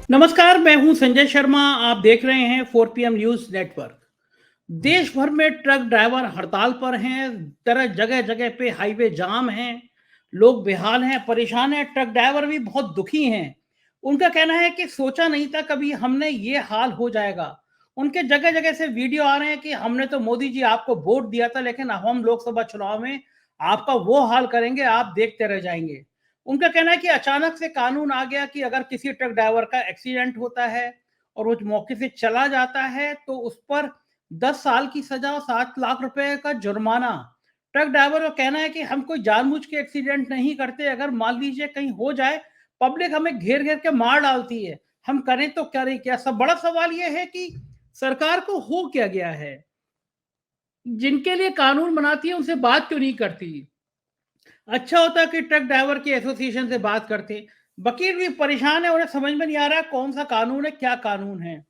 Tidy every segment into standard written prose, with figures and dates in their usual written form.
नमस्कार, मैं हूं संजय शर्मा। आप देख रहे हैं 4 PM न्यूज नेटवर्क। देश भर में ट्रक ड्राइवर हड़ताल पर हैं। तरह जगह जगह पे हाईवे जाम हैं। लोग बेहाल हैं, परेशान हैं। ट्रक ड्राइवर भी बहुत दुखी हैं। उनका कहना है कि सोचा नहीं था कभी हमने ये हाल हो जाएगा। उनके जगह जगह से वीडियो आ रहे हैं कि हमने तो मोदी जी आपको वोट दिया था, लेकिन अब हम लोकसभा चुनाव में आपका वो हाल करेंगे, आप देखते रह जाएंगे। उनका कहना है कि अचानक से कानून आ गया कि अगर किसी ट्रक ड्राइवर का एक्सीडेंट होता है और वो मौके से चला जाता है तो उस पर 10 साल की सजा और 7 लाख रुपए का जुर्माना। ट्रक ड्राइवर का कहना है कि हम कोई जानबूझ के एक्सीडेंट नहीं करते। अगर मान लीजिए कहीं हो जाए, पब्लिक हमें घेर घेर के मार डालती है, हम करें तो करें क्या। सब बड़ा सवाल यह है कि सरकार को हो क्या गया है, जिनके लिए कानून बनाती है उनसे बात क्यों नहीं करती। अच्छा होता कि ट्रक ड्राइवर की एसोसिएशन से बात करते। वकील भी परेशान है, उन्हें समझ में नहीं आ रहा कौन सा कानून है, क्या कानून है,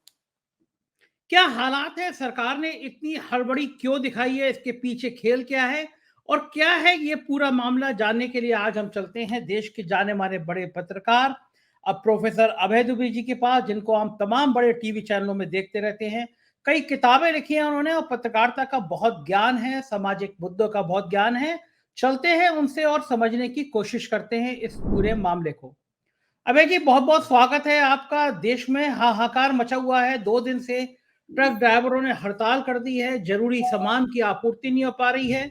क्या हालात है, सरकार ने इतनी हड़बड़ी क्यों दिखाई है, इसके पीछे खेल क्या है और क्या है ये पूरा मामला। जानने के लिए आज हम चलते हैं देश के जाने माने बड़े पत्रकार अब प्रोफेसर अभय दुबे जी के पास, जिनको हम तमाम बड़े टीवी चैनलों में देखते रहते हैं। कई किताबें लिखी हैं उन्होंने और पत्रकारिता का बहुत ज्ञान है, सामाजिक मुद्दों का बहुत ज्ञान है। चलते हैं उनसे और समझने की कोशिश करते हैं इस पूरे मामले को। अभय जी, बहुत बहुत स्वागत है आपका। देश में हाहाकार मचा हुआ है, 2 दिन से ट्रक ड्राइवरों ने हड़ताल कर दी है, जरूरी सामान की आपूर्ति नहीं हो पा रही है।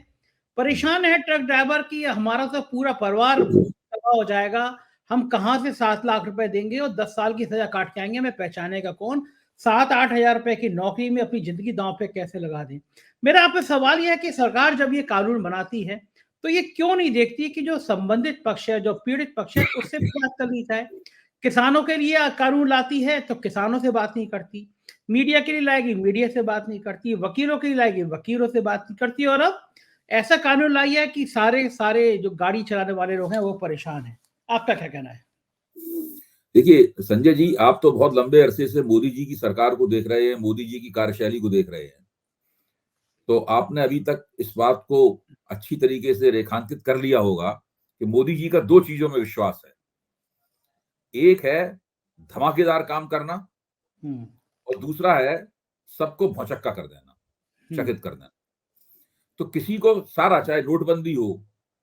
परेशान है ट्रक ड्राइवर की, हमारा तो पूरा परिवार तबाह हो जाएगा। हम कहाँ से 7 लाख रुपए देंगे और 10 साल की सजा काट के आएंगे, हमें पहचानेगा कौन। 7-8 हजार रुपए की नौकरी में अपनी जिंदगी दांव पे कैसे लगा दें। मेरा आप पे सवाल यह है कि सरकार जब ये कानून बनाती है तो ये क्यों नहीं देखती कि जो संबंधित पक्ष है, जो पीड़ित पक्ष है, उससे भी बात करनी चाहिए। किसानों के लिए कानून लाती है तो किसानों से बात नहीं करती, मीडिया के लिए लाएगी, मीडिया से बात नहीं करती, वकीलों के लिए लाएगी, वकीलों से बात नहीं करती, और अब ऐसा कानून लाई है कि सारे सारे जो गाड़ी चलाने वाले लोग हैं वो परेशान हैं। आपका क्या कहना है? देखिए संजय जी, आप तो बहुत लंबे अरसे से मोदी जी की सरकार को देख रहे हैं, मोदी जी की कार्यशैली को देख रहे हैं। तो आपने अभी तक इस बात को अच्छी तरीके से रेखांकित कर लिया होगा कि मोदी जी का दो चीजों में विश्वास है। एक है धमाकेदार काम करना हम्म। और दूसरा है सबको भौचक्का कर देना, हम्म। चकित कर देना। तो किसी को सारा, चाहे नोटबंदी हो,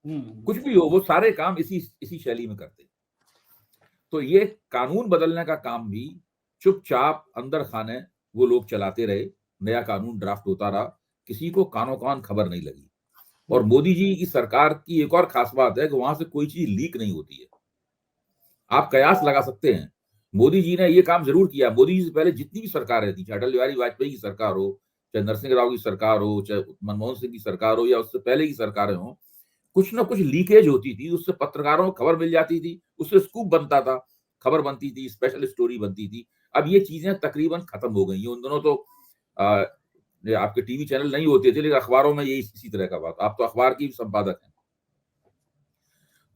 हम्म। कुछ भी हो, वो सारे काम इसी इसी शैली में करते हैं। तो ये कानून बदलने का काम भी चुपचाप अंदर खाने वो लोग चलाते रहे। नया कानून ड्राफ्ट होता रहा, किसी को कानो कान खबर नहीं लगी। और मोदी जी की सरकार की एक और खास बात है कि वहां से कोई चीज लीक नहीं होती है। आप कयास लगा सकते हैं, मोदी जी ने ये काम जरूर किया। मोदी जी से पहले जितनी भी सरकारें थी, चाहे अटल बिहारी वाजपेयी की सरकार हो, चाहे नरसिंह राव की सरकार हो, चाहे मनमोहन सिंह की सरकार हो, या उससे पहले की सरकारें हो, कुछ ना कुछ लीकेज होती थी, उससे पत्रकारों को खबर मिल जाती थी, उससे स्कूप बनता था, खबर बनती थी, स्पेशल स्टोरी बनती थी। अब ये चीजें तकरीबन खत्म हो गई हैं। उन दोनों तो आपके टीवी चैनल नहीं होते थे, लेकिन अखबारों में ये इसी तरह का बात। आप तो अखबार की संपादक हैं।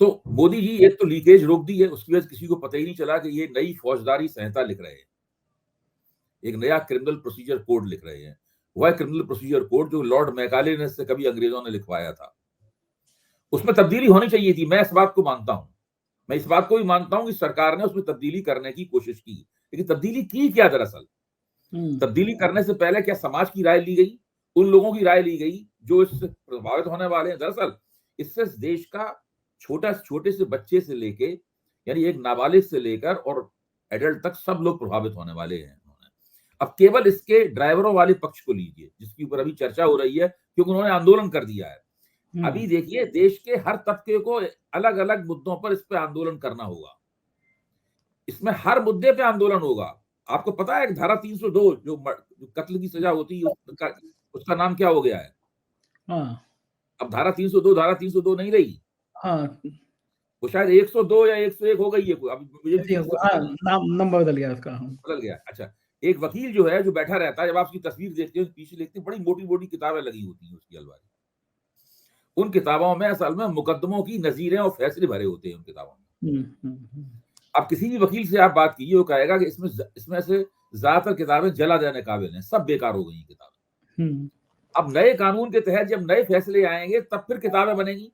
तो मोदी जी एक तो लीकेज रोक दी है, उसकी वजह से किसी को पता ही नहीं चला कि ये नई फौजदारी संहिता लिख रहे हैं, एक नया क्रिमिनल प्रोसीजर कोड लिख रहे हैं। वह क्रिमिनल प्रोसीजर कोड जो लॉर्ड मैकाले ने से कभी अंग्रेजों ने लिखवाया था, उसमें तब्दीली होनी चाहिए थी। मैं इस बात को मानता हूं, मैं इस बात को भी मानता हूं कि सरकार ने उसमें तब्दीली करने की कोशिश की, लेकिन तब्दीली की क्या? दरअसल तब्दीली करने से पहले क्या समाज की राय ली गई, उन लोगों की राय ली गई जो इससे प्रभावित होने वाले हैं? दरअसल इससे देश का छोटे से बच्चे से लेके, यानी एक नाबालिग से लेकर और एडल्ट तक सब लोग प्रभावित होने वाले हैं। अब केवल इसके ड्राइवरों वाले पक्ष को लीजिए, जिसकी ऊपर अभी चर्चा हो रही है, क्योंकि उन्होंने आंदोलन कर दिया है। अभी देखिए, देश के हर तबके को अलग अलग मुद्दों पर इस पे आंदोलन करना होगा। इसमें हर मुद्दे पे आंदोलन होगा। आपको पता है कि धारा 302 जो कत्ल की सजा होती है, उसका नाम क्या हो गया है? हाँ। अब धारा 302 नहीं रही। हाँ। वो शायद 102 या 101 हो गई है। अब मुझे भी ठीक से हाँ, पता नहीं, नंबर बदल गया उसका। हाँ। बदल गया। अच्छा, एक वकील जो है, जो बैठा रहता है, जब आप उसकी तस्वीर देखते हो, पीछे लिखते हैं, बड़ी मोटी मोटी किताबें लगी होती हैं उसकी अलमारी। उन किताबों में असल में मुकदमों की नजीरें और फैसले भरे होते हैं उन किताबों में। अब किसी भी वकील से आप बात कीजिए, वो कहेगा कि इसमें से ज्यादातर किताबें जला देने काबिल हैं, सब बेकार हो गई हैं किताबें। अब नए कानून के तहत जब नए फैसले आएंगे तब फिर किताबें बनेंगी,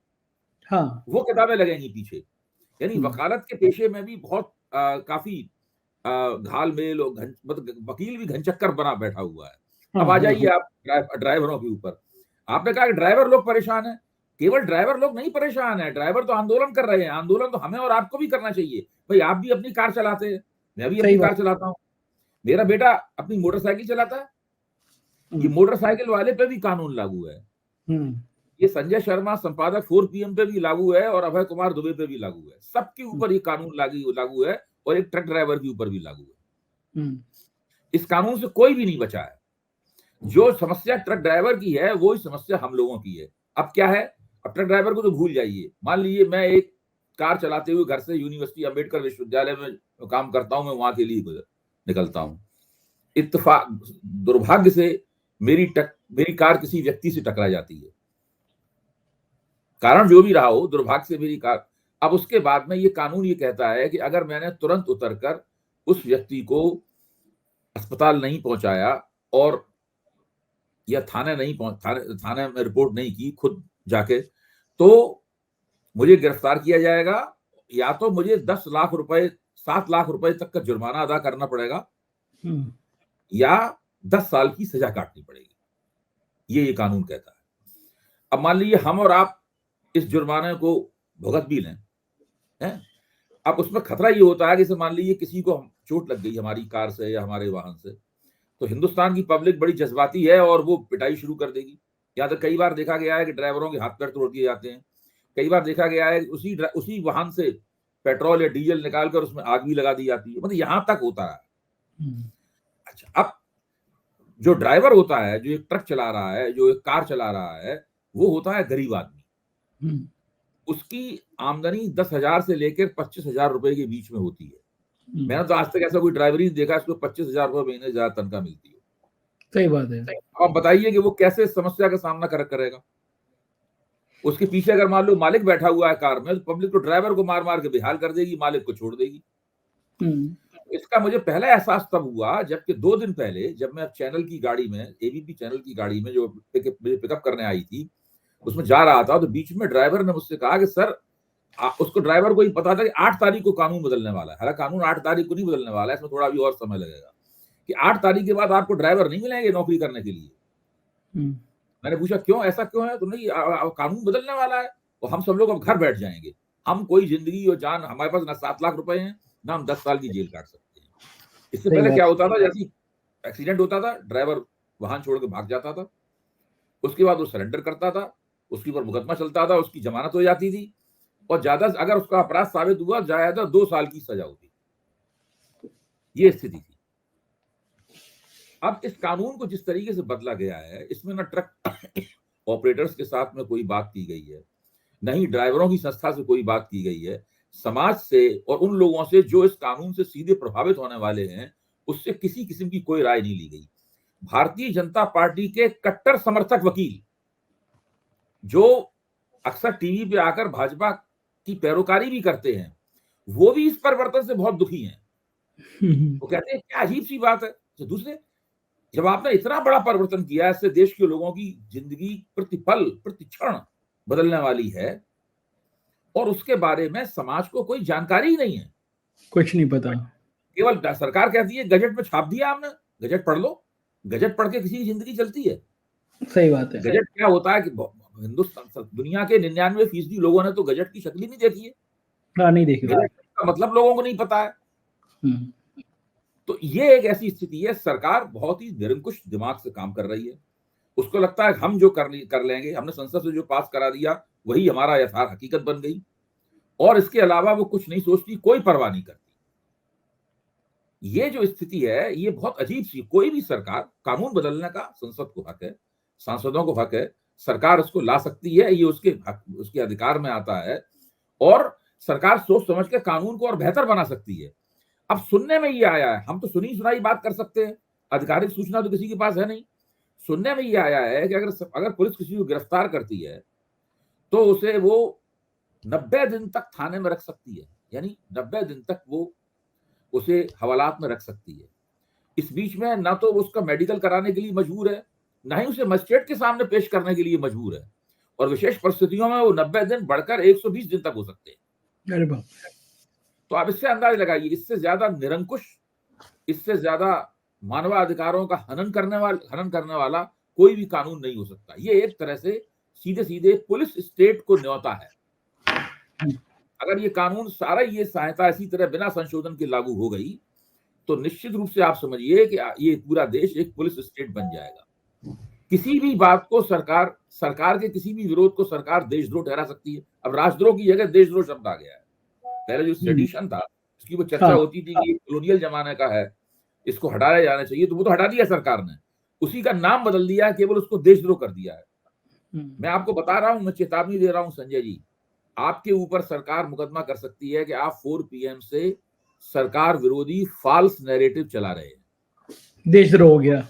हाँ। वो किताबें लगेंगी पीछे। यानी वकालत के पेशे में भी बहुत काफी घाल मेल और मतलब वकील भी घनचक्कर बना बैठा हुआ है। हाँ, अब आ हाँ, जाइए हाँ। आप ड्राइवरों के ऊपर। आपने कहा कि ड्राइवर लोग परेशान हैं। केवल ड्राइवर लोग नहीं परेशान है, ड्राइवर तो आंदोलन कर रहे हैं। आंदोलन तो हमें और आपको भी करना चाहिए। भाई आप भी अपनी कार चलाते हैं, मैं भी सही अपनी बात। कार चलाता हूँ, मेरा बेटा अपनी मोटरसाइकिल चलाता है। ये हुँ, मोटरसाइकिल वाले पे भी कानून लागू है। हुँ, ये संजय शर्मा संपादक 4 पीएम पे भी लागू है और अभय कुमार दुबे पे भी लागू है। सबके हुँ, ऊपर ये कानून लागू है और एक ट्रक ड्राइवर के ऊपर भी लागू है। हुँ, इस कानून से कोई भी नहीं बचा है। जो समस्या ट्रक ड्राइवर की है वही समस्या हम लोगों की है। अब क्या है, अब ट्रक ड्राइवर को तो भूल जाइए। मान लीजिए मैं एक कार चलाते हुए घर से यूनिवर्सिटी अंबेडकर विश्वविद्यालय में काम करता हूं, मैं वहां के लिए निकलता हूं। इत्तेफाक दुर्भाग्य से मेरी कार किसी व्यक्ति से टकरा जाती है, कारण जो भी रहा हो, दुर्भाग्य से मेरी कार। अब उसके बाद में ये कानून ये कहता है कि अगर मैंने तुरंत उतरकर उस व्यक्ति को अस्पताल नहीं पहुंचाया और या थाने में रिपोर्ट नहीं की खुद जाके, तो मुझे गिरफ्तार किया जाएगा, या तो मुझे 10 लाख रुपए 7 लाख रुपए तक का जुर्माना अदा करना पड़ेगा, हुँ, या 10 साल की सजा काटनी पड़ेगी। ये कानून कहता है। अब मान लीजिए हम और आप इस जुर्माने को भुगत भी लें, हैं? अब उसमें खतरा ये होता है कि जैसे मान लीजिए किसी को चोट लग गई हमारी कार से या हमारे वाहन से, तो हिंदुस्तान की पब्लिक बड़ी जज्बाती है और वो पिटाई शुरू कर देगी। यहाँ तक कई बार देखा गया है कि ड्राइवरों के हाथ पैर तोड़ दिए जाते हैं। कई बार देखा गया है उसी वाहन से पेट्रोल या डीजल निकालकर उसमें आग भी लगा दी जाती है। मतलब यहां तक होता है। हुँ, अच्छा, अब जो ड्राइवर होता है, जो एक ट्रक चला रहा है, जो एक कार चला रहा है, वो होता है गरीब आदमी। हुँ, उसकी आमदनी 10,000 से लेकर 25,000 रुपए के बीच में होती है। हुँ, मैंने तो आज तक ऐसा कोई ड्राइवर ही नहीं देखा इसको 25,000 रुपए महीने ज्यादा तनख्वाह मिलती है। सही बात है। अब बताइए कि वो कैसे इस समस्या का सामना करेगा। उसके पीछे अगर मान लो मालिक बैठा हुआ है कार में, तो पब्लिक तो ड्राइवर को मार मार के बेहाल कर देगी, मालिक को छोड़ देगी। हुँ, इसका मुझे पहला एहसास तब हुआ जबकि 2 दिन पहले जब मैं चैनल की गाड़ी में, एबीपी चैनल की गाड़ी में जो मुझे पिकअप करने आई थी, उसमें जा रहा था, तो बीच में ड्राइवर ने मुझसे कहा कि सर, उसको ड्राइवर को ही पता था कि 8 तारीख को कानून बदलने वाला है। हालांकि कानून 8 तारीख को नहीं बदलने वाला है, इसमें थोड़ा अभी और समय लगेगा, कि 8 तारीख के बाद आपको ड्राइवर नहीं मिलेंगे नौकरी करने के लिए। हुँ, मैंने पूछा क्यों, ऐसा क्यों है? तो नहीं, कानून बदलने वाला है और हम सब लोग अब घर बैठ जाएंगे। हम कोई जिंदगी और जान, हमारे पास ना 7 लाख रुपए हैं, ना हम 10 साल की जेल काट सकते हैं। इससे सही पहले बात। क्या होता था, जैसे एक्सीडेंट होता था, ड्राइवर वाहन छोड़ के भाग जाता था, उसके बाद वो सरेंडर करता था, उसके ऊपर मुकदमा चलता था, उसकी जमानत हो जाती थी, और ज्यादा अगर उसका अपराध साबित हुआ ज्यादा 2 साल की सजा होती। ये स्थिति थी। अब इस कानून को जिस तरीके से बदला गया है, इसमें ना ट्रक ऑपरेटर्स के साथ में कोई बात की गई है, नहीं ड्राइवरों की संस्था से कोई बात की गई है, समाज से और उन लोगों से जो इस कानून से सीधे प्रभावित होने वाले हैं, उससे किसी किस्म की कोई राय नहीं ली गई। भारतीय जनता पार्टी के कट्टर समर्थक वकील, जो अक्सर टीवी पे आकर भाजपा की पैरोकारी भी करते हैं, वो भी इस परिवर्तन से बहुत दुखी हैं। वो कहते हैं क्या अजीब सी बात है। तो दूसरे, जब आपने इतना बड़ा परिवर्तन किया, इससे देश के लोगों की जिंदगी प्रतिपल प्रतिक्षण बदलने वाली है, और उसके बारे में समाज को कोई जानकारी ही नहीं है। कुछ नहीं पता। केवल सरकार कहती है गजट में छाप दिया आपने, गजट पढ़ लो। गजट पढ़ के किसी की जिंदगी चलती है? सही बात है। गजट क्या होता है कि हिंदुस्तान, दुनिया के 99% लोगों ने तो गजट की शक्ल ही नहीं देखी है। हाँ, नहीं देखी। गजट का मतलब लोगों को नहीं पता है। हुँ, तो ये एक ऐसी स्थिति है, सरकार बहुत ही निरंकुश दिमाग से काम कर रही है। उसको लगता है हम जो कर लेंगे, हमने संसद से जो पास करा दिया वही हमारा यथार्थ हकीकत बन गई, और इसके अलावा वो कुछ नहीं सोचती, कोई परवाह नहीं करती। ये जो स्थिति है, ये बहुत अजीब सी। कोई भी सरकार, कानून बदलने का संसद को हक है, सांसदों को हक है, सरकार उसको ला सकती है, ये उसके अधिकार में आता है, और सरकार सोच समझ के कानून को और बेहतर बना सकती है। अब सुनने में ये आया है, हम तो सुनी सुनाई बात कर सकते हैं, आधिकारिक सूचना तो किसी के पास है नहीं। सुनने में ये आया है कि अगर पुलिस किसी को गिरफ्तार करती है, तो उसे वो 90 दिन तक थाने में रख सकती है, यानी 90 दिन तक वो उसे हवालात में रख सकती है। इस बीच में ना तो वो उसका मेडिकल कराने के लिए मजबूर है, ना ही उसे मजिस्ट्रेट के सामने पेश करने के लिए मजबूर है, और विशेष परिस्थितियों में वो 90 दिन बढ़कर 120 दिन तक हो सकते हैं। अरे बाप रे! तो आप इससे अंदाज लगाइए, इससे ज्यादा निरंकुश इससे ज्यादा मानवाधिकारों का हनन करने वाला कोई भी कानून नहीं हो सकता। ये एक तरह से सीधे सीधे पुलिस स्टेट को न्योता है। अगर ये कानून सारा ये सहायता इसी तरह बिना संशोधन के लागू हो गई तो निश्चित रूप से आप समझिए कि ये पूरा देश एक पुलिस स्टेट बन जाएगा। किसी भी बात को सरकार के किसी भी विरोध को सरकार देशद्रोह ठहरा सकती है। अब राष्ट्रद्रोह की जगह देशद्रोह शब्द आ गया है। पहले जो सेडिशन था उसकी वो चर्चा होती थी कि कॉलोनियल जमाने का है, इसको हटाया जाना चाहिए, तो वो तो हटा दिया सरकार ने, उसी का नाम बदल दिया, केवल उसको देशद्रोह कर दिया है। मैं आपको बता रहा हूं, मैं चेतावनी दे रहा हूं संजय जी, आपके ऊपर सरकार मुकदमा कर सकती है कि आप 4 PM से सरकार विरोधी फॉल्स नैरेटिव चला रहे हैं। देशद्रोह हो गया।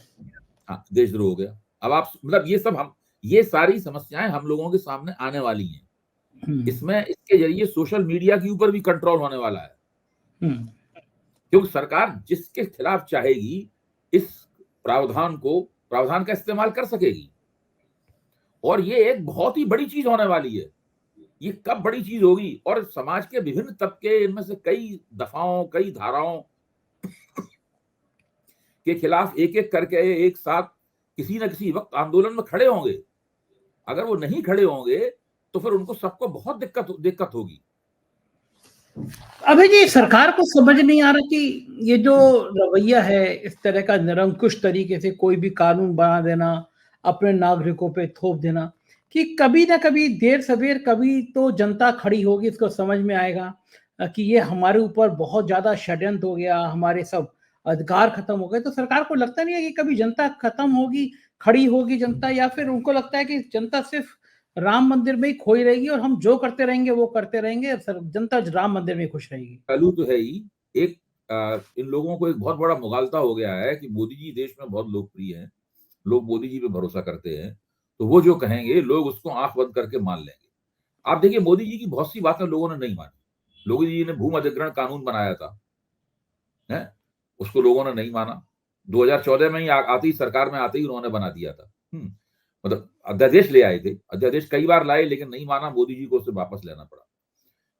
हाँ, देशद्रोह हो गया। अब आप मतलब ये सारी समस्याएं हम लोगों के सामने आने वाली हैं। इसमें इसके जरिए सोशल मीडिया के ऊपर भी कंट्रोल होने वाला है, क्योंकि सरकार जिसके खिलाफ चाहेगी इस प्रावधान का इस्तेमाल कर सकेगी। और ये एक बहुत ही बड़ी चीज होने वाली है। ये कब बड़ी चीज होगी, और समाज के विभिन्न तबके इनमें से कई दफाओं, कई धाराओं के खिलाफ एक एक करके एक साथ किसी न किसी वक्त आंदोलन में खड़े होंगे। अगर वो नहीं खड़े होंगे तो फिर उनको सबको बहुत दिक्कत होगी। अभी जी सरकार को समझ नहीं आ रहा कि ये जो रवैया है, इस तरह का निरंकुश तरीके से कोई भी कानून बना देना, अपने नागरिकों पे थोप देना, कि कभी ना कभी देर सवेर कभी तो जनता खड़ी होगी, इसको समझ में आएगा कि ये हमारे ऊपर बहुत ज्यादा षड्यंत्र हो गया, हमारे सब अधिकार खत्म हो गए। तो सरकार को लगता नहीं है कि कभी जनता खत्म होगी, खड़ी होगी जनता, या फिर उनको लगता है कि जनता सिर्फ राम मंदिर में ही खोई रहेगी और हम जो करते रहेंगे वो करते रहेंगे, जनता राम मंदिर में खुश रहेगी। पहलू तो है ही एक, इन लोगों को एक बहुत बड़ा मुगालता हो गया है कि मोदी जी देश में बहुत लोकप्रिय हैं, लोग मोदी जी पे भरोसा करते हैं, तो वो जो कहेंगे लोग उसको आंख बंद करके मान लेंगे। आप देखिए, मोदी जी की बहुत सी बातें लोगों ने नहीं मानी। मोदी जी ने भूमि अधिग्रहण कानून बनाया था, है, उसको लोगों ने नहीं माना। 2014 में ही आती सरकार में आते ही उन्होंने बना दिया था। मतलब अध्यादेश ले आए थे, अध्यादेश कई बार लाए, लेकिन नहीं माना, मोदी जी को उसे वापस लेना पड़ा।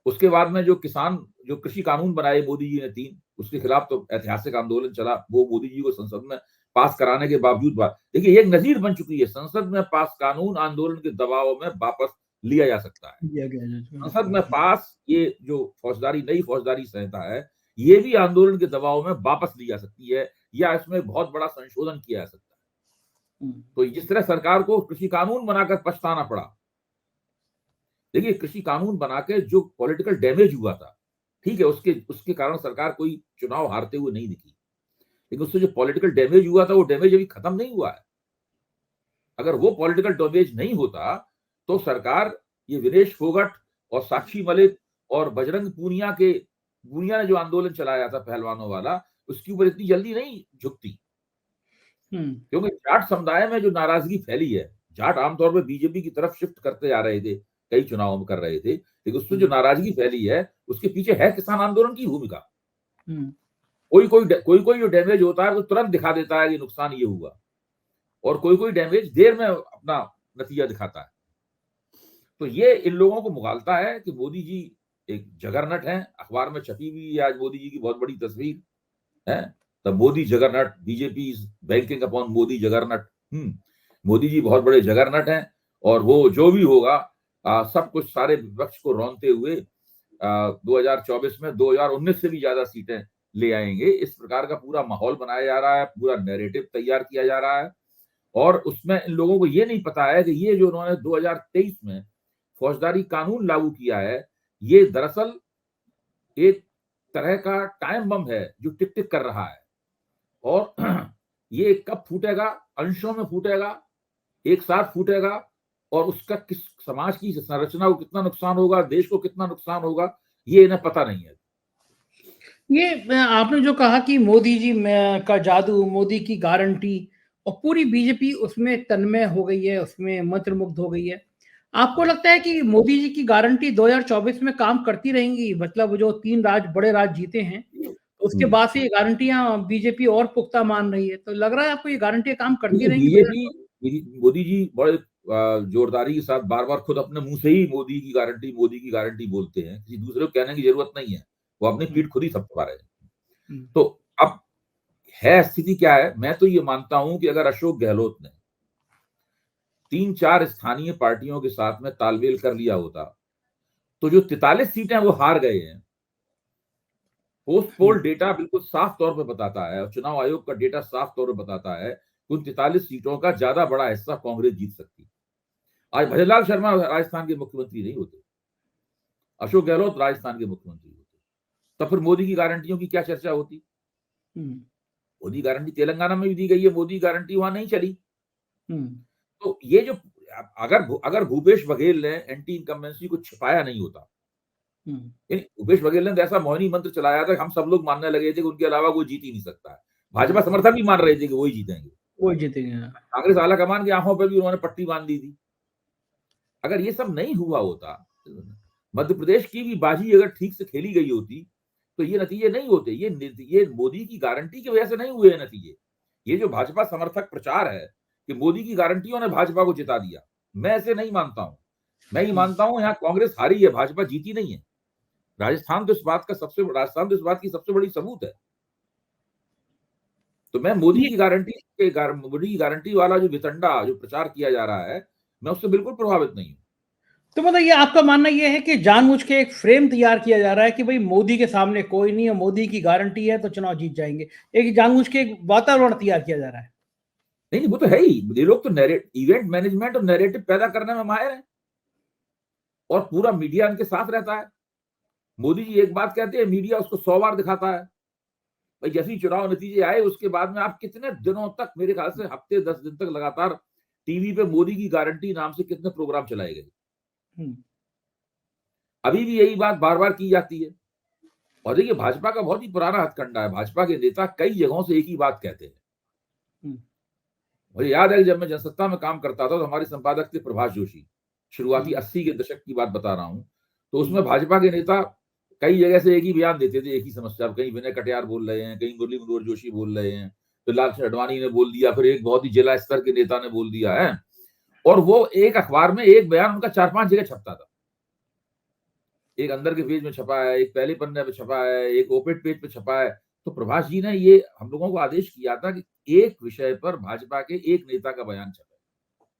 उसके बाद में जो कृषि कानून बनाए मोदी जी ने 3, उसके खिलाफ तो ऐतिहासिक आंदोलन चला, वो मोदी जी को संसद में पास कराने के बावजूद देखिए एक नजीर बन चुकी है, संसद में पास कानून आंदोलन के दबाव में वापस लिया जा सकता है। संसद में पास ये जो नई फौजदारी संहिता है, ये भी आंदोलन के दबाव में वापस ली जा सकती है, या इसमें बहुत बड़ा संशोधन किया जा सकता है। तो जिस तरह सरकार को कृषि कानून बनाकर पछताना पड़ा, देखिए कृषि कानून बना के जो पॉलिटिकल डैमेज हुआ था, ठीक है, उसके कारण सरकार कोई चुनाव हारते हुए नहीं दिखी, लेकिन उससे जो पॉलिटिकल डैमेज हुआ था वो डैमेज अभी खत्म नहीं हुआ है। अगर वो पॉलिटिकल डैमेज नहीं होता तो सरकार ये विनेश फोगट और साक्षी मलिक और बजरंग पूनिया ने जो आंदोलन चलाया था पहलवानों वाला, उसके ऊपर इतनी जल्दी नहीं झुकती। क्योंकि जाट समुदाय में जो नाराजगी फैली है, जाट आमतौर पर बीजेपी की तरफ शिफ्ट करते जा रहे थे, कई चुनाव में कर रहे थे, लेकिन उसमें जो नाराजगी फैली है उसके पीछे है किसान आंदोलन की भूमिका। कोई जो डैमेज होता है तो तुरंत दिखा देता है कि नुकसान ये हुआ, और कोई डैमेज देर में अपना नतीजा दिखाता है। तो ये इन लोगों को मुगालता है कि मोदी जी एक जगरनट है। अखबार में छपी हुई आज मोदी जी की बहुत बड़ी तस्वीर है, the Modi juggernaut, BJP is banking upon Modi juggernaut. Modi ji बहुत बड़े जगरनट हैं, और वो जो भी होगा सब कुछ सारे विपक्ष को रौंदते हुए 2024 में 2019 से भी ज्यादा सीटें ले आएंगे। इस प्रकार का पूरा माहौल बनाया जा रहा है, पूरा नैरेटिव तैयार किया जा रहा है, और उसमें इन लोगों को ये नहीं पता है कि ये जो उन्होंने 2023 में फौजदारी कानून लागू किया है, ये दरअसल एक तरह का टाइम बम है जो टिक टिक कर रहा है, और ये कब फूटेगा, अंशों में फूटेगा, एक साथ फूटेगा, और उसका किस समाज की संरचना को कितना नुकसान होगा, देश को कितना नुकसान होगा, ये इन्हें पता नहीं है। ये आपने जो कहा कि मोदी जी का जादू, मोदी की गारंटी, और पूरी बीजेपी उसमें तन्मय हो गई है, उसमें मंत्रमुग्ध हो गई है। आपको लगता है कि मोदी जी की गारंटी 2024 में काम करती रहेंगी? मतलब जो 3 बड़े राज्य जीते हैं, उसके बाद से ये गारंटियां बीजेपी और पुख्ता मान रही है, तो लग रहा है आपको ये गारंटियां काम करती रहेंगी? मोदी जी बड़े जोरदारी के साथ बार बार खुद अपने मुंह से ही मोदी की गारंटी बोलते हैं, किसी दूसरे को कहने की जरूरत नहीं है, वो अपनी पीठ खुद ही थपथपा रहे हैं। तो अब है स्थिति क्या है, मैं तो ये मानता हूं कि अगर अशोक गहलोत ने 3-4 स्थानीय पार्टियों के साथ में तालमेल कर लिया होता, तो जो 43 सीटें वो हार गए हैं, पोस्ट पोल डेटा बिल्कुल साफ तौर पे बताता है और चुनाव आयोग का डेटा साफ तौर पे बताता है कि उन 43 सीटों का ज्यादा बड़ा हिस्सा कांग्रेस जीत सकती। आज भजनलाल शर्मा राजस्थान के मुख्यमंत्री नहीं होते, अशोक गहलोत राजस्थान के मुख्यमंत्री होते, तब फिर मोदी की गारंटियों की क्या चर्चा होती। मोदी गारंटी तेलंगाना में भी दी गई है, मोदी गारंटी वहां नहीं चली। तो ये जो अगर भूपेश बघेल ने एंटी इनकम्बेंसी को छिपाया नहीं होता, भूपेश बघेल ने ऐसा मोहिनी मंत्र चलाया था, हम सब लोग मानने लगे थे कि उनके अलावा कोई जीत ही नहीं सकता है। भाजपा समर्थक भी मान रहे थे कि वही जीतेंगे, वही जीतेंगे। कांग्रेस आला कमान की आंखों पर भी उन्होंने पट्टी बांध दी थी। अगर ये सब नहीं हुआ होता, मध्य प्रदेश की भी बाजी अगर ठीक से खेली गई होती, तो ये नतीजे नहीं होते। ये मोदी की गारंटी की वजह से नहीं हुए नतीजे। ये जो भाजपा समर्थक प्रचार है कि मोदी की गारंटियों ने भाजपा को जिता दिया, मैं ऐसे नहीं मानता हूं। मैं ये मानता हूं यहाँ कांग्रेस हारी है, भाजपा जीती नहीं है। राजस्थान तो इस बात की सबसे बड़ी सबूत है। तो मैं मोदी की गारंटी वाला जो वितंडा जो प्रचार किया जा रहा है, मैं उससे बिल्कुल प्रभावित नहीं हूं। तो मतलब ये आपका मानना ये है कि जानबूझ के एक फ्रेम तैयार किया जा रहा है कि भाई मोदी के सामने कोई नहीं है, मोदी की गारंटी है तो चुनाव जीत जाएंगे। एक जानबूझ के एक वातावरण तैयार किया जा रहा है। नहीं, वो तो है ही। ये लोग तो इवेंट मैनेजमेंट और नैरेटिव पैदा करने में माहिर हैं और पूरा मीडिया उनके साथ रहता है। मोदी जी एक बात कहते हैं, मीडिया उसको 100 बार दिखाता है। भाई जैसे ही चुनाव नतीजे आए उसके बाद में आप कितने दिनों तक, मेरे ख्याल से हफ्ते 10 दिन तक लगातार टीवी पे मोदी की गारंटी नाम से कितने प्रोग्राम चलाए गए। अभी भी यही बात बार बार की जाती है। और देखिए भाजपा का बहुत ही पुराना हथकंडा है, भाजपा के नेता कई जगहों से एक ही बात कहते हैं। मुझे याद है जब मैं जनसत्ता में काम करता था तो हमारे संपादक थे प्रभाष जोशी, शुरुआती 80 के दशक की बात बता रहा हूं। तो उसमें भाजपा के नेता कई जगह से एक ही बयान देते थे, एक ही समस्या। कहीं विनय कटियार बोल रहे हैं, कहीं मुरली मनोहर जोशी बोल रहे हैं, फिर लालकृष्ण आडवाणी ने बोल दिया, फिर एक बहुत ही जिला स्तर के नेता ने बोल दिया है। और वो एक अखबार में एक बयान उनका 4-5 जगह छपता था। एक अंदर के पेज में छपा है, एक पहले पन्ने पे छपा है, एक ओपेट पेज पे छपा है। तो प्रभाष जी ने ये हम लोगों को आदेश किया था कि एक विषय पर भाजपा के एक नेता का बयान छपे,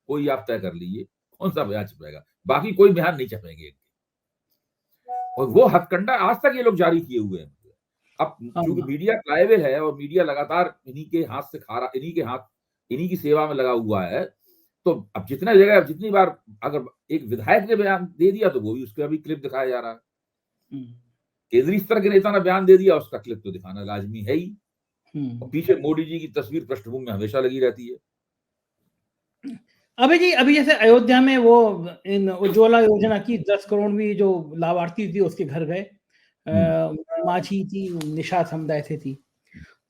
कोई आप तय कर लीजिए कौन सा बयान छपेगा, बाकी कोई बयान नहीं छपेंगे। और वो हथकंडा आज तक ये लोग जारी किए हुए हैं। अब चूंकि मीडिया ट्राइबल है और मीडिया लगातार इन्हीं के हाथ से खा रहा, इन्हीं की सेवा में लगा हुआ है, तो अब जितने जगह जितनी बार अगर एक विधायक ने बयान दे दिया तो वो भी उसका भी क्लिप दिखाया जा रहा है। केंद्रीय स्तर के नेता ने बयान दे दिया, उसका क्लिप तो दिखाना लाजमी है ही। और पीछे मोदी जी की तस्वीर पृष्ठभूमि में हमेशा लगी रहती है। अभी जी, अभी जैसे अयोध्या में वो इन उज्ज्वला योजना की 10 करोड़ भी जो लाभार्थी थी उसके घर गए, माझी थी, निषाद समुदाय से थी,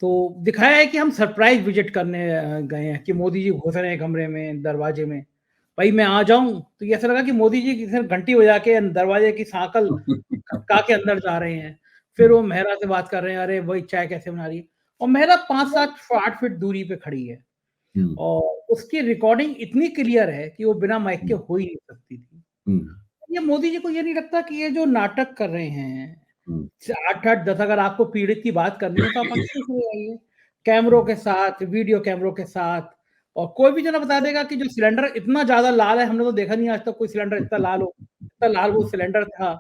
तो दिखाया है कि हम सरप्राइज विजिट करने गए हैं कि मोदी जी घुस रहे हैं कमरे में, दरवाजे में। भाई मैं आ जाऊं तो ऐसा लगा कि मोदी जी किसी घंटी बजा के दरवाजे की सांकल खटका के अंदर जा रहे हैं। फिर वो मेहरा से बात कर रहे हैं, अरे वही चाय कैसे बना रही है, और मेहरा 5-7-8 फीट दूरी पे खड़ी है और उसकी रिकॉर्डिंग इतनी क्लियर है कि वो बिना माइक के हो ही नहीं सकती थी। ये मोदी जी को ये नहीं लगता कि ये जो नाटक कर रहे हैं 8-8-10, अगर आपको पीड़ित की बात करनी है तो आप अच्छे से आइए कैमरों के साथ, वीडियो कैमरों के साथ, और कोई भी जना बता देगा कि जो सिलेंडर इतना ज्यादा लाल है, हमने तो देखा नहीं आज तक कोई सिलेंडर इतना लाल वो सिलेंडर था।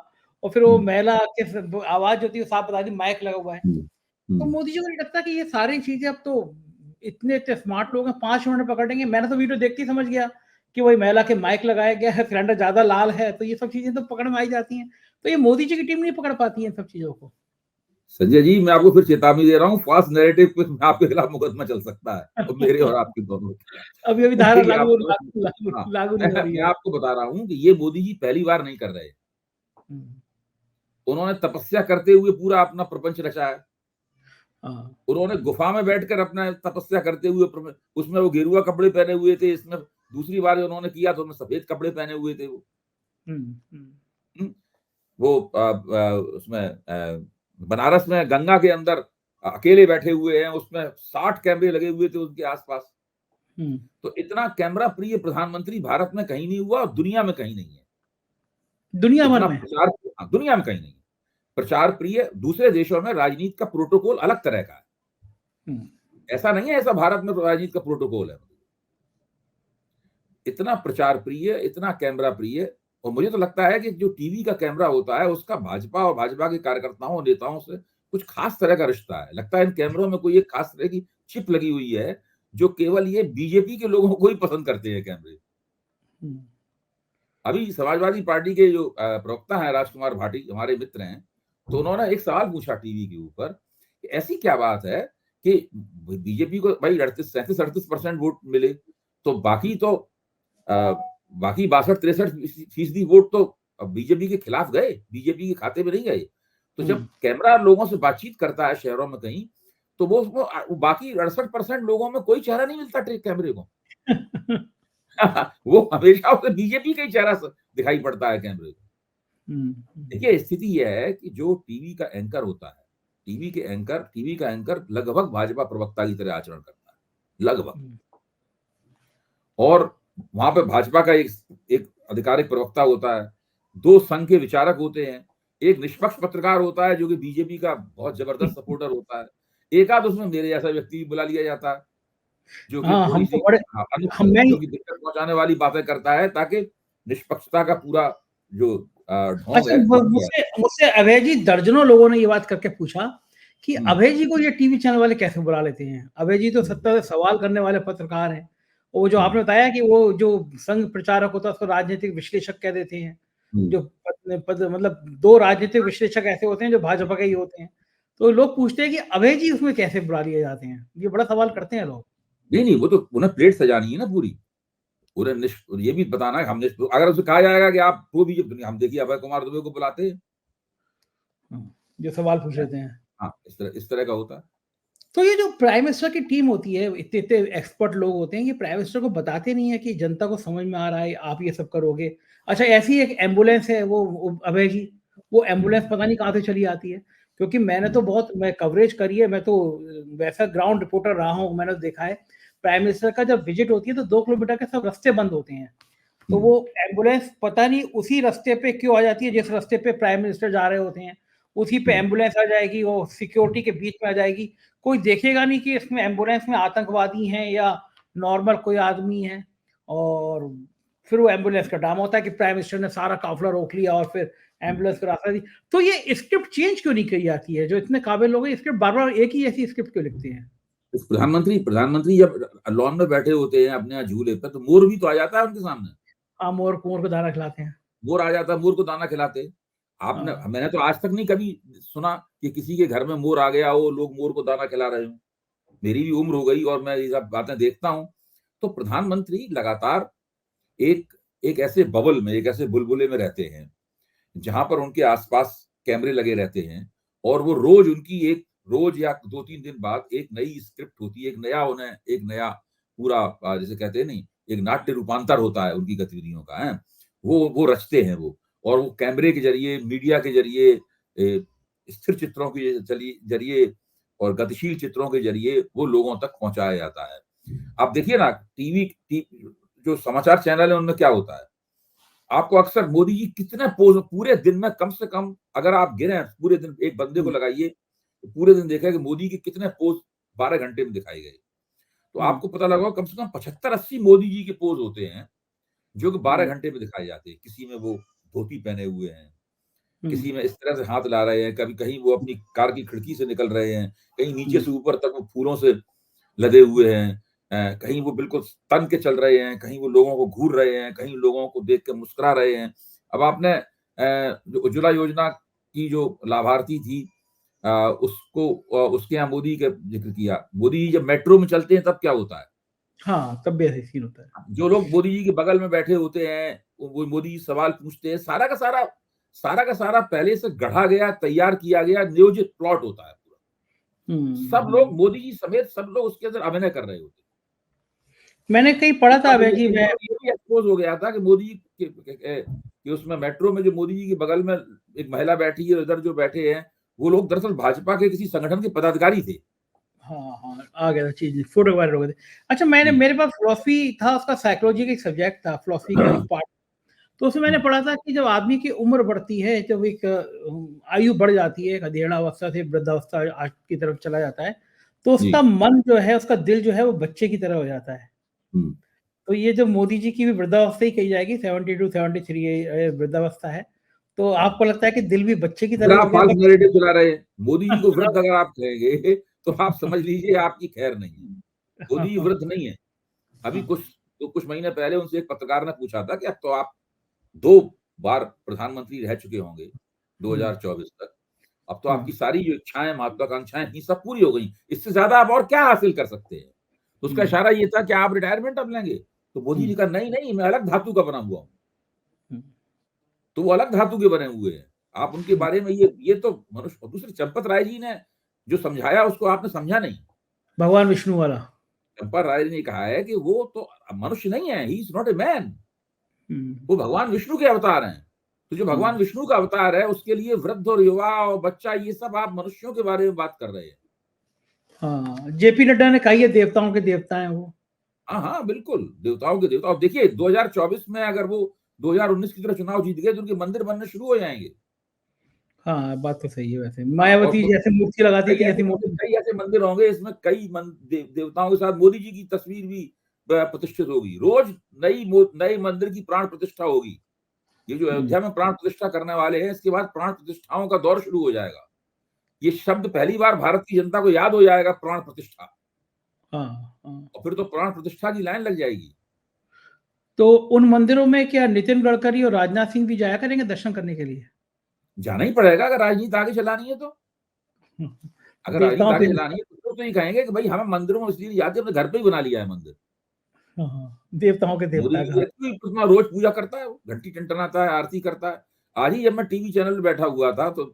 और फिर वो महिला के आवाज होती है साफ बता दी माइक लगा हुआ है। तो मोदी जी को नहीं लगता कि ये सारी चीजें अब तो इतने स्मार्ट लोग हैं, 5 मिनट में पकड़ेंगे। मैंने तो वीडियो देखते ही समझ गया कि वही महिला के माइक लगाया गया है, सिलेंडर ज्यादा लाल है, तो ये सब चीजें तो पकड़ में आई जाती हैं। तो ये मोदी जी की टीम नहीं पकड़ पाती है इन सब चीजों को। संजय जी, मैं आपको फिर चेतावनी दे रहा हूँ, फास्ट नैरेटिव पे आपके खिलाफ मुकदमा चल सकता है, तो मेरे और आपके दोनों। अभी धारा लागू नहीं हो रही मैं है। आपको बता रहा हूँ कि ये मोदी जी पहली बार नहीं कर रहे। उन्होंने तपस्या करते हुए पूरा अपना प्रपंच रचा है। उन्होंने गुफा में बैठकर अपना तपस्या करते हुए, उसमें वो गेरुआ कपड़े पहने हुए थे, इसमें दूसरी बार उन्होंने किया तो उन्होंने सफेद कपड़े पहने हुए थे। वो उसमें बनारस में गंगा के अंदर अकेले बैठे हुए हैं, उसमें 60 कैमरे लगे हुए थे उनके आसपास। तो इतना कैमरा प्रिय प्रधानमंत्री भारत में कहीं नहीं हुआ और दुनिया में कहीं नहीं है। दुनिया भर में दुनिया में कहीं नहीं है। प्रचार प्रिय दूसरे देशों में राजनीति का प्रोटोकॉल अलग तरह का है। ऐसा नहीं है, ऐसा भारत में राजनीति का प्रोटोकॉल है। इतना प्रचार प्रिय, इतना कैमरा प्रिय। और मुझे तो लगता है कि जो टीवी का कैमरा होता है उसका भाजपा और भाजपा के कार्यकर्ताओं और नेताओं से कुछ खास तरह का रिश्ता है। लगता है इन कैमरों में कोई एक खास तरह की चिप लगी हुई है जो केवल ये बीजेपी के लोगों को ही पसंद करते हैं कैमरे। अभी समाजवादी पार्टी के जो प्रवक्ता हैं राजकुमार भाटी, हमारे मित्र हैं, तो उन्होंने एक सवाल पूछा टीवी के ऊपर कि ऐसी क्या बात है कि बीजेपी को भाई 37-38% वोट मिले, तो बाकी 62-63% वोट तो बीजेपी के खिलाफ गए, बीजेपी के खाते में नहीं गए। तो जब कैमरा लोगों से बातचीत करता है शहरों में कहीं, तो वो बाकी 68% लोगों में कोई चेहरा नहीं मिलता कैमरे को। वो हमेशा उसे बीजेपी का ही चेहरा दिखाई पड़ता है कैमरे को। देखिए, स्थिति यह है कि जो टीवी का एंकर होता है, टीवी का एंकर लगभग भाजपा प्रवक्ता की तरह आचरण करता है, लगभग। और वहां पे भाजपा का एक आधिकारिक प्रवक्ता होता है, 2 संघ के विचारक होते हैं, एक निष्पक्ष पत्रकार होता है जो कि बीजेपी का बहुत जबरदस्त सपोर्टर होता है, एक आध उसमें मेरे जैसा व्यक्ति भी बुला लिया जाता है जो कि थोड़ी सी जो कि दिक्कत पहुंचाने वाली बातें करता है, ताकि निष्पक्षता का पूरा जो ढोंग है। मुझसे अभय जी, दर्जनों लोगों ने ये बात करके पूछा कि अभय जी को ये टीवी चैनल वाले कैसे बुला लेते हैं। अभय जी तो सत्ता से सवाल करने वाले पत्रकार हैं। वो जो आपने बताया कि वो जो संघ प्रचारक होता है उसको राजनीतिक विश्लेषक कह देते हैं। जो मतलब 2 राजनीतिक विश्लेषक ऐसे होते हैं जो भाजपा के ही होते हैं। तो लोग पूछते हैं कि अभय जी उसमें कैसे बुला लिए जाते हैं। ये बड़ा सवाल करते हैं लोग। नहीं, वो तो उन्हें प्लेट सजानी है ना पूरी। उन्हें ये भी बताना है, हमने अगर उसे कहा जाएगा कि आप वो भी, हम देखिए अभय कुमार दुबे को बुलाते हैं, जो सवाल पूछ लेते हैं। हाँ, इस तरह का होता है। तो ये जो प्राइम मिनिस्टर की टीम होती है, इतने एक्सपर्ट लोग होते हैं, ये प्राइम मिनिस्टर को बताते नहीं है कि जनता को समझ में आ रहा है आप ये सब करोगे। अच्छा, ऐसी एक एम्बुलेंस है वो अभय जी, वो एम्बुलेंस पता नहीं कहाँ से चली आती है, क्योंकि मैं कवरेज करी है, मैं तो वैसा ग्राउंड रिपोर्टर रहा हूँ, मैंने देखा है प्राइम मिनिस्टर का जब विजिट होती है तो 2 किलोमीटर के सब रास्ते बंद होते हैं, तो वो एम्बुलेंस पता नहीं उसी रास्ते पे क्यों आ जाती है जिस रास्ते पे प्राइम मिनिस्टर जा रहे होते हैं, उसी पे एम्बुलेंस आ जाएगी, वो सिक्योरिटी के बीच में आ जाएगी। कोई देखेगा नहीं कि इसमें एम्बुलेंस में आतंकवादी हैं या नॉर्मल कोई आदमी है। और फिर वो एम्बुलेंस का ड्रामा होता है कि प्राइम मिनिस्टर ने सारा काफिला रोक लिया और फिर एम्बुलेंस को रास्ता दी। तो ये स्क्रिप्ट चेंज क्यों नहीं की जाती है? जो इतने काबिल लोग हैं, स्क्रिप्ट बार बार एक ही ऐसी स्क्रिप्ट क्यों लिखते हैं? प्रधानमंत्री जब लॉन में बैठे होते हैं अपने यहाँ झूले पर, तो मोर भी तो आ जाता है उनके सामने। हाँ, मोर को दाना खिलाते हैं। मोर आ जाता है, मोर को दाना खिलाते। मैंने तो आज तक नहीं कभी सुना कि किसी के घर में मोर आ गया हो, लोग मोर को दाना खिला रहे हो। मेरी भी उम्र हो गई और मैं ये सब बातें देखता हूँ। तो प्रधानमंत्री लगातार एक ऐसे बबल में, एक ऐसे बुलबुले में रहते हैं जहां पर उनके आसपास कैमरे लगे रहते हैं, और वो रोज या 2-3 दिन बाद एक नई स्क्रिप्ट होती है, एक नया पूरा, जैसे कहते हैं नहीं, एक नाट्य रूपांतर होता है उनकी गतिविधियों का है, वो रचते हैं वो। और वो कैमरे के जरिए, मीडिया के जरिए, स्थिर चित्रों के जरिए और गतिशील चित्रों के जरिए वो लोगों तक पहुंचाया जाता है। आप देखिए ना, टीवी जो समाचार चैनल है उनमें क्या होता है, आपको अक्सर मोदी जी कितने पोज पूरे दिन में, कम से कम अगर आप गिने पूरे दिन एक बंदे को लगाइए तो पूरे दिन देखा कि मोदी के कितने पोज 12 घंटे में दिखाए गए, तो आपको पता लगा कम से कम 75-80 मोदी जी के पोज होते हैं जो कि 12 घंटे में दिखाए जाते हैं। किसी में वो धोती पहने हुए हैं, किसी में इस तरह से हाथ ला रहे हैं, कभी कहीं वो अपनी कार की खिड़की से निकल रहे हैं, कहीं नीचे से ऊपर तक वो फूलों से लदे हुए हैं, कहीं वो बिल्कुल तन के चल रहे हैं, कहीं वो लोगों को घूर रहे हैं, कहीं लोगों को देख के मुस्कुरा रहे हैं। अब आपने जो उज्ज्वला योजना की जो लाभार्थी थी, उसके यहाँ मोदी का जिक्र किया। मोदी जी जब मेट्रो में चलते हैं तब क्या होता है? हाँ, तब भी ऐसे सीन होता है। जो लोग मोदी जी के बगल में बैठे होते हैं वो मोदी जी सवाल पूछते हैं, सारा का सारा पहले से गढ़ा गया, तैयार किया गया, नियोजित प्लॉट होता है पूरा। सब लोग, मोदी जी समेत सब लोग उसके अंदर अभिनय कर रहे होते। मैंने कहीं पढ़ा था अभय जी, मैं एक्सपोज हो गया था कि मोदी के उसमें मेट्रो में जो मोदी जी के बगल में एक महिला बैठी है, इधर जो बैठे हैं वो लोग दरअसल भाजपा के किसी संगठन के पदाधिकारी थे। हाँ, आ गया था चीज, फोटो वायरल हो गए थे। अच्छा, मेरे पास फिलॉसफी था, उसका साइकोलॉजी का एक सब्जेक्ट था, फिलॉसफी का एक पार्ट। तो उसमें मैंने पढ़ा था कि जब आदमी की उम्र बढ़ती है, जब एक आयु बढ़ जाती है, एक अधेड़ा अवस्था से वृद्धावस्था की तरफ चला जाता है, तो जी। उसका मन जो है, उसका दिल जो है वो बच्चे की तरह हो जाता है। हम्म। तो ये जो मोदी जी की भी वृद्धावस्था ही कही जाएगी, 72-73 ये वृद्धावस्था है। तो आपको लगता है कि दिल भी बच्चे की फिर तरह आप हो गया फाल्स बच नैरेटिव चला रहे हैं। मोदी जी को वृद्ध अगर आप कहेंगे तो आप समझ लीजिए आपकी खैर नहीं है। मोदी जी वृद्ध नहीं है। अभी हाँ, कुछ महीने पहले उनसे एक पत्रकार ने पूछा था कि अब तो आप 2 बार प्रधानमंत्री रह चुके होंगे हुँ, 2024 तक। अब तो आपकी हाँ, सारी जो इच्छाएँ, महत्वाकांक्षाएँ थी सब पूरी हो गई। इससे ज़्यादा आप और क्या हासिल कर सकते हैं? तो उसका हुँ, इशारा ये था कि आप रिटायरमेंट अब लेंगे? तो मोदी हुँ, जी कहा नहीं, नहीं मैं अलग धातु का बना हुआ हूँ। हुँ, तो वो अलग धातु के बने हुए हैं। आप उनके हुँ। बारे में ये तो मनुष्य और दूसरे चंपत राय जी ने जो समझाया उसको आपने समझा नहीं। भगवान विष्णु वाला। चंपत राय ने कहा है कि वो तो मनुष्य नहीं है, he is not a man. हुँ, वो भगवान विष्णु के अवतार हैं। तो जो हुँ। भगवान विष्णु का अवतार है उसके लिए वृद्ध और युवा और बच्चा ये सब आप मनुष्यों के बारे में बात कर रहे हैं। हाँ, जेपी नड्डा ने कहा ये देवताओं के देवता हैं वो। हाँ, हाँ, बिल्कुल, देवताओं के देवता। अब देखिए 2024 में अगर वो 2019 की तरह चुनाव जीत गए तो उनके मंदिर बनने शुरू हो जाएँगे। हाँ, बात तो सही है वैसे। हाँ, और मायावती जैसे मूर्ति लगा दी थी, ऐसी मूर्ति। कई ऐसे मंदिर होंगे इसमें कई देवताओं के साथ मोदी जी की तस्वीर भी प्रतिष्ठित होगी। रोज नई मंदिर की प्राण प्रतिष्ठा होगी। ये जो हुँ, अयोध्या में प्राण प्रतिष्ठा करने वाले हैं, इसके बाद प्राण प्रतिष्ठाओं का दौर शुरू हो जाएगा। ये शब्द पहली बार भारत की जनता को याद हो जाएगा, प्राण प्रतिष्ठा। हाँ, हाँ। और फिर तो प्राण प्रतिष्ठा की लाइन लग जाएगी। तो उन मंदिरों में क्या नितिन गडकरी और राजनाथ सिंह भी जाया करेंगे दर्शन करने के लिए? जाना ही पड़ेगा अगर राजनीति आगे चलानी है तो। अगर राजनीति देवताओं आगे से चलानी है तो ये कहेंगे कि भाई हमें मंदिरों में इसलिए जाते हमने घर पे ही बना लिया है मंदिर। हाँ, हाँ, देवताओं के मोदी देवता जी कहा। देखते ही उसमें रोज पूजा करता है वो, घंटी टनटनाता है, आरती करता है। आज ही जब मैं टीवी चैनल पे बैठा हुआ था तो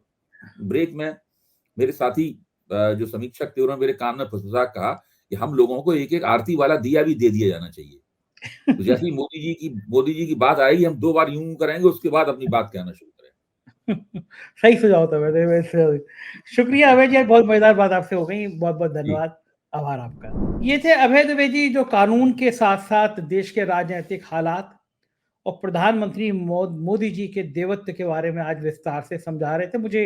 ब्रेक में मेरे साथी जो समीक्षक थे उन्होंने मेरे कान में फुसफुसा के कहा कि हम लोगों को एक-एक आरती वाला दिया भी दे दिया जाना चाहिए। तो जैसे ही मोदी जी की बात आएगी हम 2 बार यूँ करेंगे उसके बाद अपनी बात कहना शुरू करेंगे। सही सुझाव था वैसे वैसे। शुक्रिया अभय जी, बहुत मज़ेदार बात आपसे हो गई। बहुत-बहुत जी, धन्यवाद। आभार आपका। ये थे अभय द्विवेदी जो कानून के साथ-साथ देश के राजनीतिक हालात और प्रधानमंत्री मोदी जी के देवत्व के बारे में आज विस्तार से समझा रहे थे। मुझे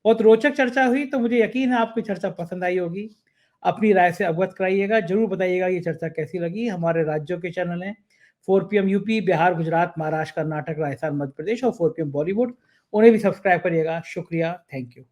बहुत रोचक चर्चा हुई, तो मुझे यकीन है आपको चर्चा पसंद आई होगी। अपनी राय से अवगत कराइएगा, ज़रूर बताइएगा ये चर्चा कैसी लगी। हमारे राज्यों के चैनल हैं 4 पीएम यूपी, बिहार, गुजरात, महाराष्ट्र, कर्नाटक, राजस्थान, मध्य प्रदेश और 4 पीएम बॉलीवुड। उन्हें भी सब्सक्राइब करिएगा। शुक्रिया, थैंक यू।